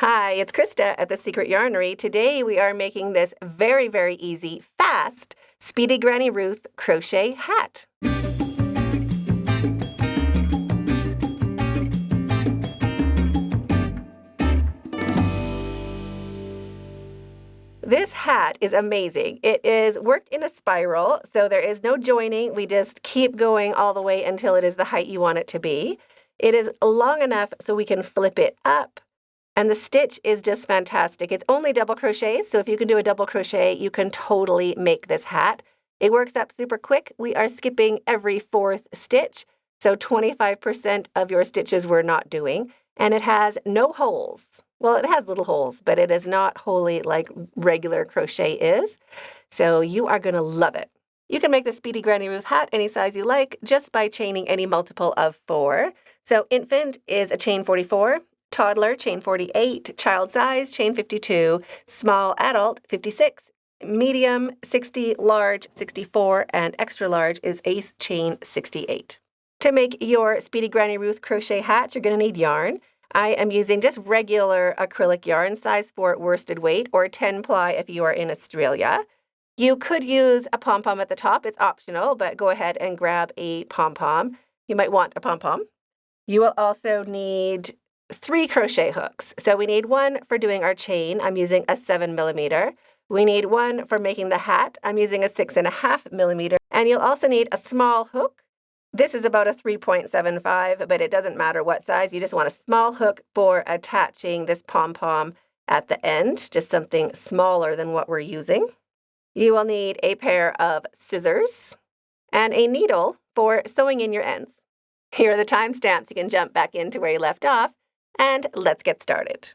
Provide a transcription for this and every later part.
Hi, it's Krista at the Secret Yarnery. Today we are making this very, very easy, fast, Speedy Granny Ruth crochet hat. This hat is amazing. It is worked in a spiral, so there is no joining. We just keep going all the way until it is the height you want it to be. It is long enough so we can flip it up. And the stitch is just fantastic. It's only double crochets, so if you can do a double crochet, you can totally make this hat. It works up super quick. We are skipping every fourth stitch, so 25% of your stitches we're not doing. And it has no holes. Well, it has little holes, but it is not wholly like regular crochet is. So you are going to love it. You can make the Speedy Granny Ruth hat any size you like just by chaining any multiple of 4. So infant is a chain 44. Toddler, chain 48, child size, chain 52, small adult, 56, medium, 60, large, 64, and extra large is ace chain 68. To make your Speedy Granny Ruth crochet hat, you're going to need yarn. I am using just regular acrylic yarn, size 4 worsted weight, or 10 ply if you are in Australia. You could use a pom-pom at the top. It's optional, but go ahead and grab a pom-pom. You might want a pom-pom. You will also need 3 crochet hooks. So we need 1 for doing our chain. I'm using a 7mm. We need 1 for making the hat. I'm using a 6.5mm. And you'll also need a small hook. This is about a 3.75, but it doesn't matter what size. You just want a small hook for attaching this pom-pom at the end, just something smaller than what we're using. You will need a pair of scissors and a needle for sewing in your ends. Here are the timestamps. You can jump back into where you left off. And let's get started.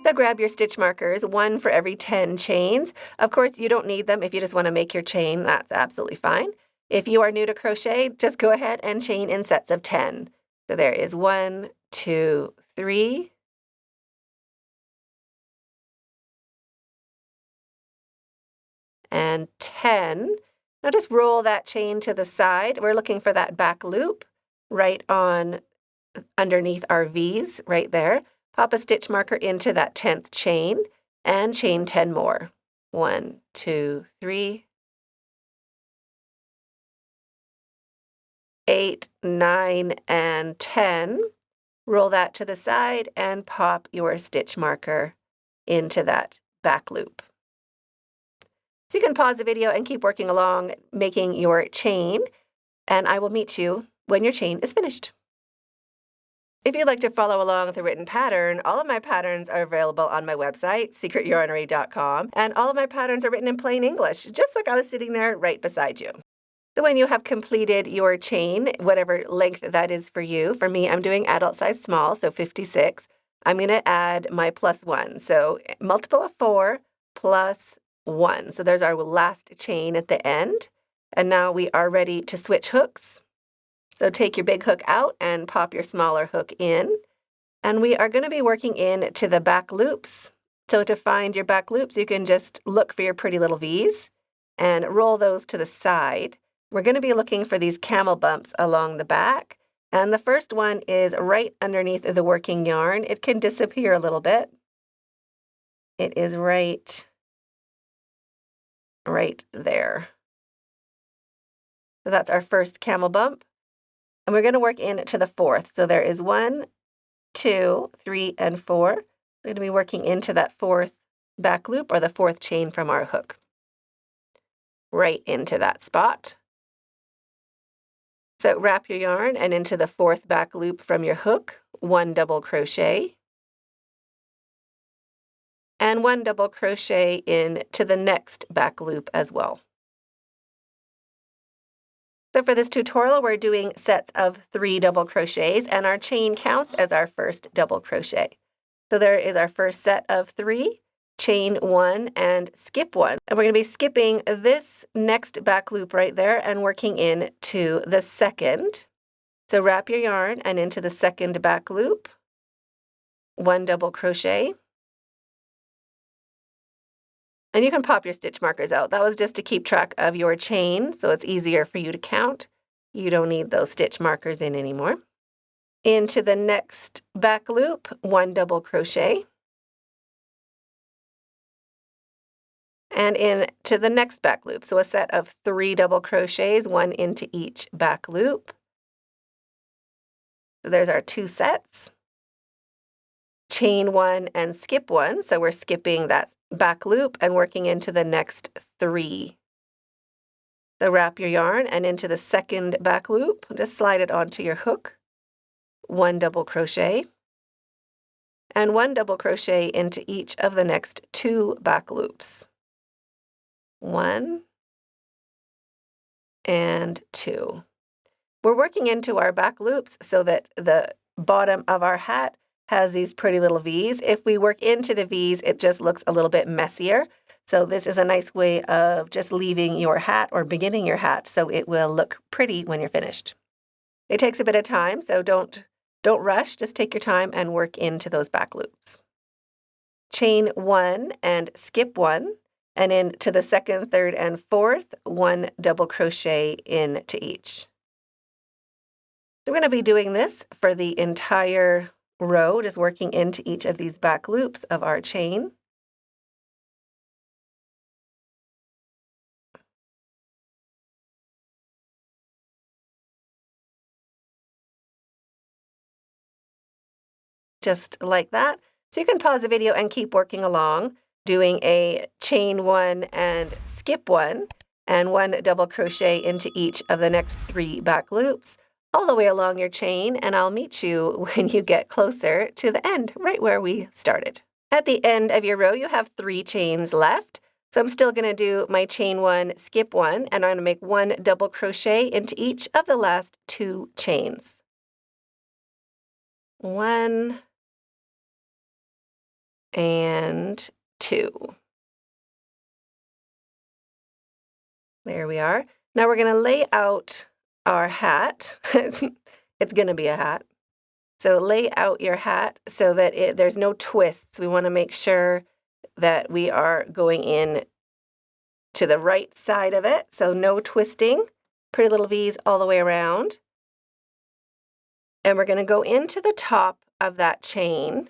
So grab your stitch markers, 1 for every 10 chains. Of course, you don't need them if you just want to make your chain. That's absolutely fine. If you are new to crochet, just go ahead and chain in sets of 10. So there is 1, 2, 3. And 10. Now just roll that chain to the side. We're looking for that back loop right on underneath our V's right there. Pop a stitch marker into that 10th chain and chain 10 more. 1, 2, 3. 8, 9, and 10. Roll that to the side and pop your stitch marker into that back loop. So you can pause the video and keep working along making your chain, and I will meet you when your chain is finished. If you'd like to follow along with a written pattern, all of my patterns are available on my website, secretyarnery.com, and all of my patterns are written in plain English, just like I was sitting there right beside you. So when you have completed your chain, whatever length that is for you, for me, I'm doing adult size small, so 56. I'm going to add my +1. So multiple of 4 plus 1. So there's our last chain at the end. And now we are ready to switch hooks. So take your big hook out and pop your smaller hook in. And we are going to be working in to the back loops. So to find your back loops, you can just look for your pretty little V's and roll those to the side. We're going to be looking for these camel bumps along the back. And the first one is right underneath the working yarn. It can disappear a little bit. It is right there. So that's our first camel bump. And we're going to work into the 4th. So there is 1, 2, 3, and 4. We're going to be working into that 4th back loop or the 4th chain from our hook. Right into that spot. So wrap your yarn and into the 4th back loop from your hook, 1 double crochet, and 1 double crochet into the next back loop as well. So for this tutorial, we're doing sets of 3 double crochets, and our chain counts as our first double crochet. So there is our first set of 3. Chain 1 and skip 1. And we're going to be skipping this next back loop right there and working into the 2nd. So wrap your yarn and into the 2nd back loop. 1 double crochet. And you can pop your stitch markers out. That was just to keep track of your chain, so it's easier for you to count. You don't need those stitch markers in anymore. Into the next back loop, 1 double crochet. And into the next back loop. So a set of 3 double crochets, 1 into each back loop. So there's our 2 sets. Chain 1 and skip 1. So we're skipping that back loop and working into the next 3. So wrap your yarn and into the second back loop, just slide it onto your hook. 1 double crochet. And 1 double crochet into each of the next 2 back loops. 1 and 2. We're working into our back loops so that the bottom of our hat has these pretty little V's. If we work into the V's, it just looks a little bit messier. So this is a nice way of just leaving your hat or beginning your hat so it will look pretty when you're finished. It takes a bit of time, so don't rush. Just take your time and work into those back loops. Chain 1 and skip 1. And into the second, third, and fourth, 1 double crochet into each. So we're going to be doing this for the entire row, just working into each of these back loops of our chain. Just like that. So you can pause the video and keep working along, doing a chain 1 and skip 1, and 1 double crochet into each of the next 3 back loops, all the way along your chain, and I'll meet you when you get closer to the end, right where we started. At the end of your row, you have 3 chains left, so I'm still going to do my chain 1, skip 1, and I'm going to make 1 double crochet into each of the last 2 chains. 1 and 2. There we are. Now we're going to lay out our hat. It's going to be a hat. So lay out your hat so that there's no twists. We want to make sure that we are going in to the right side of it. So no twisting. Pretty little V's all the way around. And we're going to go into the top of that chain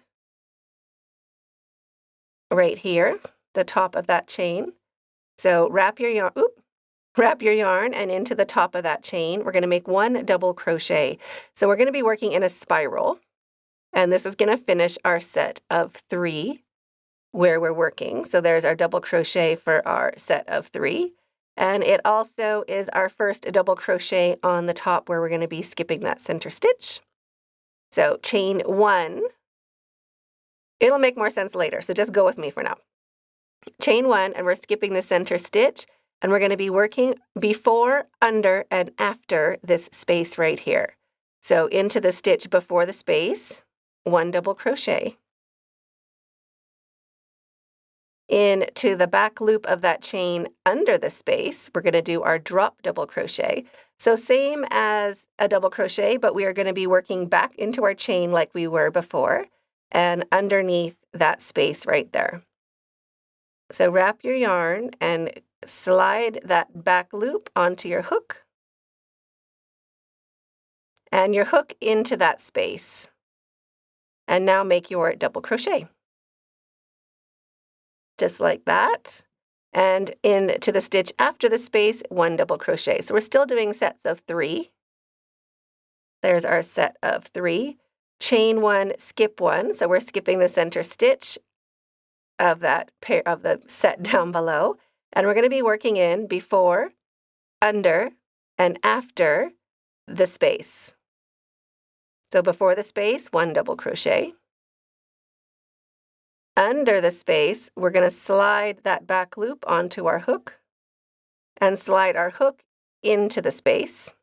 right here, the top of that chain. So wrap your yarn and into the top of that chain, we're going to make 1 double crochet. So we're going to be working in a spiral, and this is going to finish our set of 3 where we're working. So there's our double crochet for our set of 3. And it also is our first double crochet on the top where we're going to be skipping that center stitch. So chain 1. It'll make more sense later, so just go with me for now. Chain 1, and we're skipping the center stitch, and we're going to be working before, under, and after this space right here. So into the stitch before the space, 1 double crochet. Into the back loop of that chain under the space, we're going to do our drop double crochet. So same as a double crochet, but we are going to be working back into our chain like we were before, and underneath that space right there. So wrap your yarn and slide that back loop onto your hook, and your hook into that space. And now make your double crochet. Just like that. And into the stitch after the space, 1 double crochet. So we're still doing sets of 3. There's our set of 3. Chain 1, skip 1. So we're skipping the center stitch of that pair of the set down below. And we're going to be working in before, under, and after the space. So before the space, 1 double crochet. Under the space, we're going to slide that back loop onto our hook and slide our hook into the space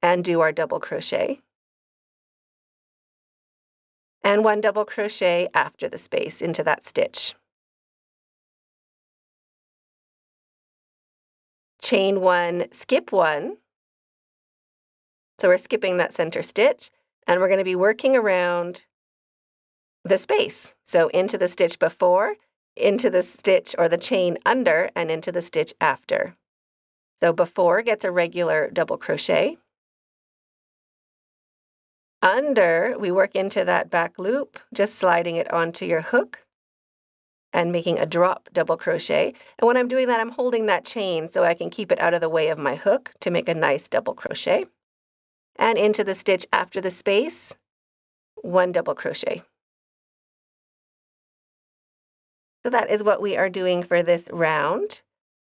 and do our double crochet. And 1 double crochet after the space into that stitch. Chain 1, skip 1. So we're skipping that center stitch, and we're going to be working around the space. So into the stitch before, into the stitch or the chain under, and into the stitch after. So before gets a regular double crochet. Under, we work into that back loop, just sliding it onto your hook and making a drop double crochet. And when I'm doing that, I'm holding that chain so I can keep it out of the way of my hook to make a nice double crochet. And into the stitch after the space, 1 double crochet. So that is what we are doing for this round.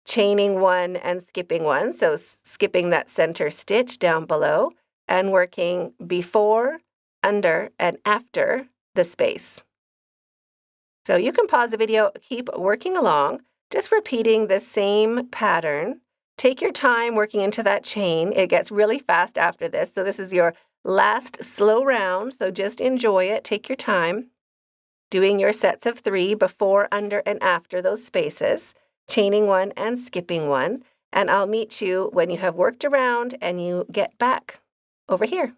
Chaining 1 and skipping 1, so skipping that center stitch down below and working before, under, and after the space. So you can pause the video, keep working along, just repeating the same pattern. Take your time working into that chain. It gets really fast after this. So this is your last slow round, so just enjoy it. Take your time. Doing your sets of 3 before, under, and after those spaces, chaining 1 and skipping 1. And I'll meet you when you have worked around and you get back over here.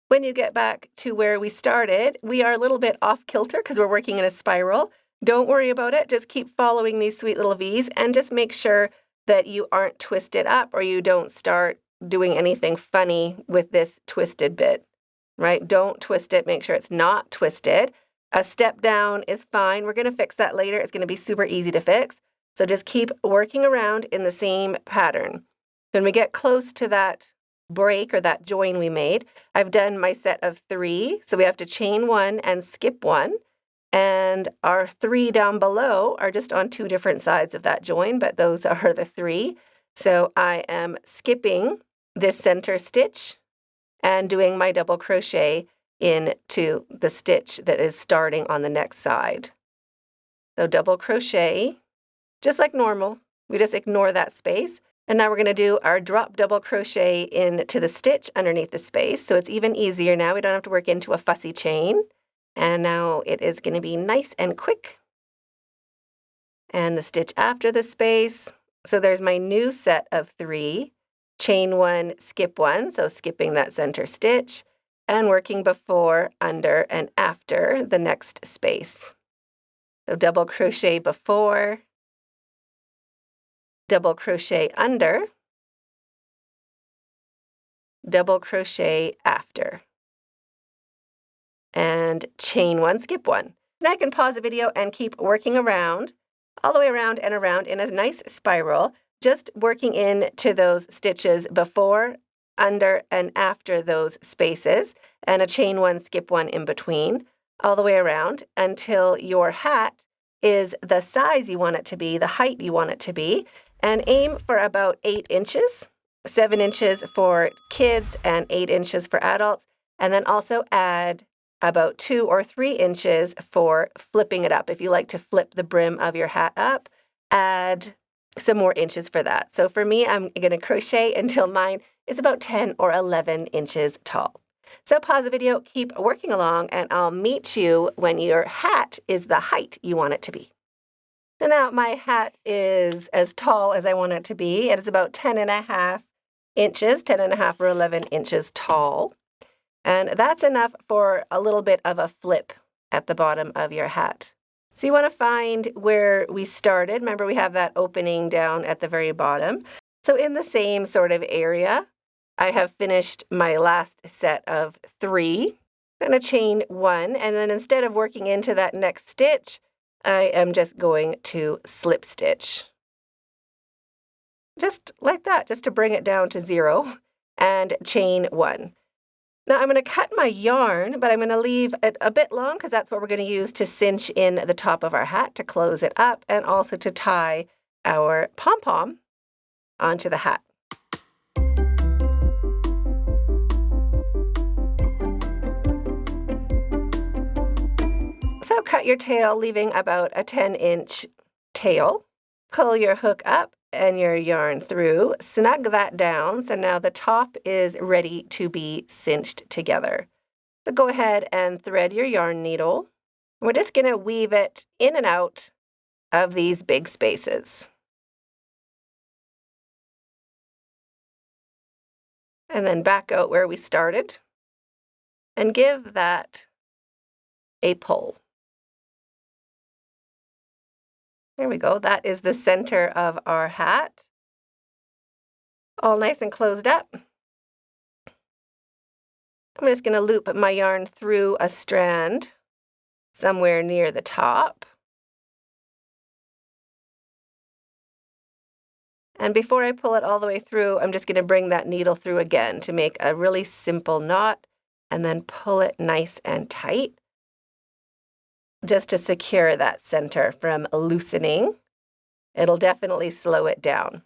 When you get back to where we started, we are a little bit off kilter because we're working in a spiral. Don't worry about it. Just keep following these sweet little V's and just make sure that you aren't twisted up or you don't start doing anything funny with this twisted bit, right? Don't twist it. Make sure it's not twisted. A step down is fine. We're going to fix that later. It's going to be super easy to fix. So just keep working around in the same pattern. When we get close to that break or that join we made, I've done my set of 3. So we have to chain 1 and skip 1. And our 3 down below are just on 2 different sides of that join, but those are the 3. So I am skipping this center stitch and doing my double crochet into the stitch that is starting on the next side. So double crochet, just like normal. We just ignore that space. And now we're going to do our drop double crochet into the stitch underneath the space. So it's even easier now. We don't have to work into a fussy chain. And now it is going to be nice and quick. And the stitch after the space. So there's my new set of 3. Chain 1, skip 1. So skipping that center stitch and working before, under, and after the next space. So double crochet before, double crochet under, double crochet after, and chain 1, skip 1. Now I can pause the video and keep working around, all the way around and around in a nice spiral, just working into those stitches before, under, and after those spaces, and a chain 1, skip 1 in between, all the way around until your hat is the size you want it to be, the height you want it to be, and aim for about 8 inches, 7 inches for kids and 8 inches for adults, and then also add about 2 or 3 inches for flipping it up. If you like to flip the brim of your hat up, add some more inches for that. So for me, I'm going to crochet until mine is about 10 or 11 inches tall. So pause the video, keep working along, and I'll meet you when your hat is the height you want it to be. So now my hat is as tall as I want it to be. It is about 10.5 inches, 10.5 or 11 inches tall. And that's enough for a little bit of a flip at the bottom of your hat. So you want to find where we started. Remember, we have that opening down at the very bottom. So in the same sort of area, I have finished my last set of 3. I'm going to chain 1, and then instead of working into that next stitch, I am just going to slip stitch. Just like that, just to bring it down to 0, and chain 1. Now I'm going to cut my yarn, but I'm going to leave it a bit long because that's what we're going to use to cinch in the top of our hat to close it up and also to tie our pom-pom onto the hat. So cut your tail, leaving about a 10-inch tail. Pull your hook up and your yarn through, snug that down, so now the top is ready to be cinched together. So go ahead and thread your yarn needle. We're just going to weave it in and out of these big spaces. And then back out where we started. And give that a pull. There we go. That is the center of our hat. All nice and closed up. I'm just going to loop my yarn through a strand somewhere near the top. And before I pull it all the way through, I'm just going to bring that needle through again to make a really simple knot and then pull it nice and tight just to secure that center from loosening. It'll definitely slow it down.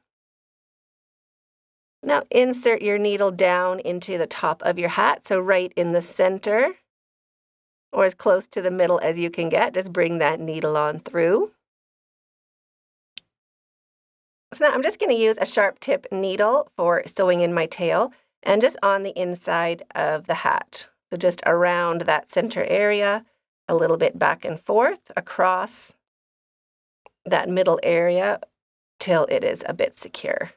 Now insert your needle down into the top of your hat, so right in the center or as close to the middle as you can get. Just bring that needle on through. So now I'm just going to use a sharp tip needle for sewing in my tail and just on the inside of the hat. So just around that center area, a little bit back and forth across that middle area till it is a bit secure.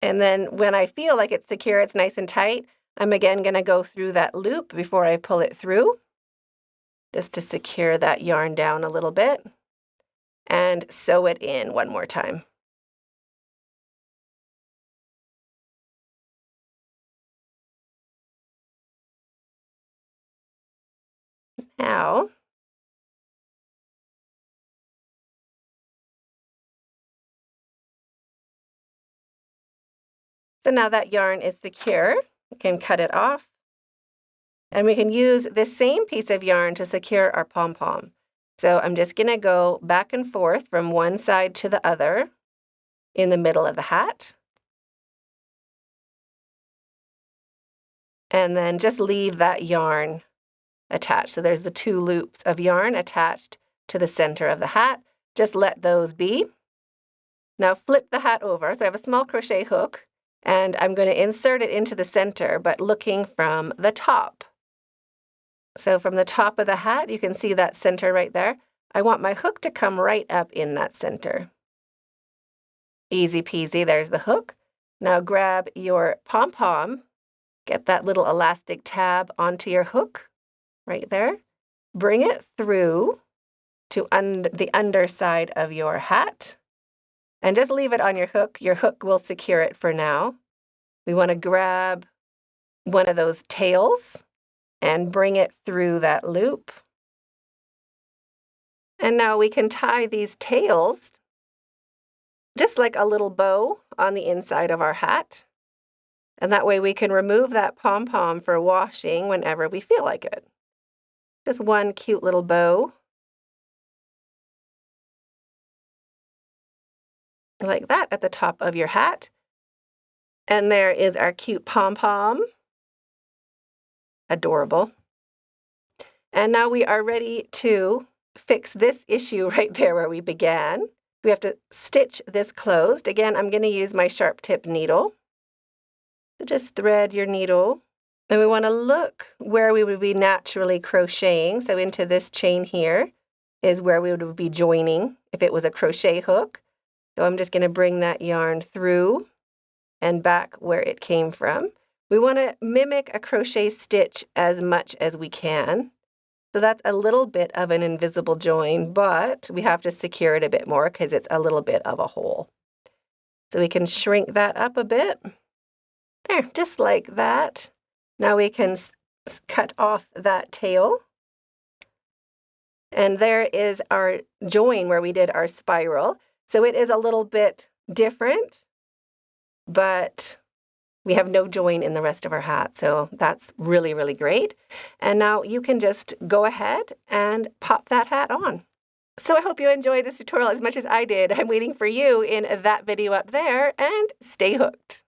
And then when I feel like it's secure, it's nice and tight, I'm again going to go through that loop before I pull it through, just to secure that yarn down a little bit, and sew it in one more time. Now, so now that yarn is secure, we can cut it off. And we can use this same piece of yarn to secure our pom-pom. So I'm just going to go back and forth from one side to the other in the middle of the hat. And then just leave that yarn attached. So there's the two loops of yarn attached to the center of the hat. Just let those be. Now flip the hat over. So I have a small crochet hook, and I'm going to insert it into the center, but looking from the top. So from the top of the hat, you can see that center right there. I want my hook to come right up in that center. Easy peasy, there's the hook. Now grab your pom-pom, get that little elastic tab onto your hook right there. Bring it through to the underside of your hat and just leave it on your hook. Your hook will secure it for now. We want to grab one of those tails and bring it through that loop. And now we can tie these tails just like a little bow on the inside of our hat. And that way we can remove that pom-pom for washing whenever we feel like it. Just one cute little bow. Like that at the top of your hat. And there is our cute pom-pom. Adorable. And now we are ready to fix this issue right there where we began. We have to stitch this closed. Again, I'm going to use my sharp tip needle. So just thread your needle. And we want to look where we would be naturally crocheting. So into this chain here is where we would be joining if it was a crochet hook. So I'm just going to bring that yarn through and back where it came from. We want to mimic a crochet stitch as much as we can. So that's a little bit of an invisible join, but we have to secure it a bit more because it's a little bit of a hole. So we can shrink that up a bit. There, just like that. Now we can cut off that tail. And there is our join where we did our spiral. So it is a little bit different, but we have no join in the rest of our hat, so that's really, really great. And now you can just go ahead and pop that hat on. So I hope you enjoyed this tutorial as much as I did. I'm waiting for you in that video up there, and stay hooked.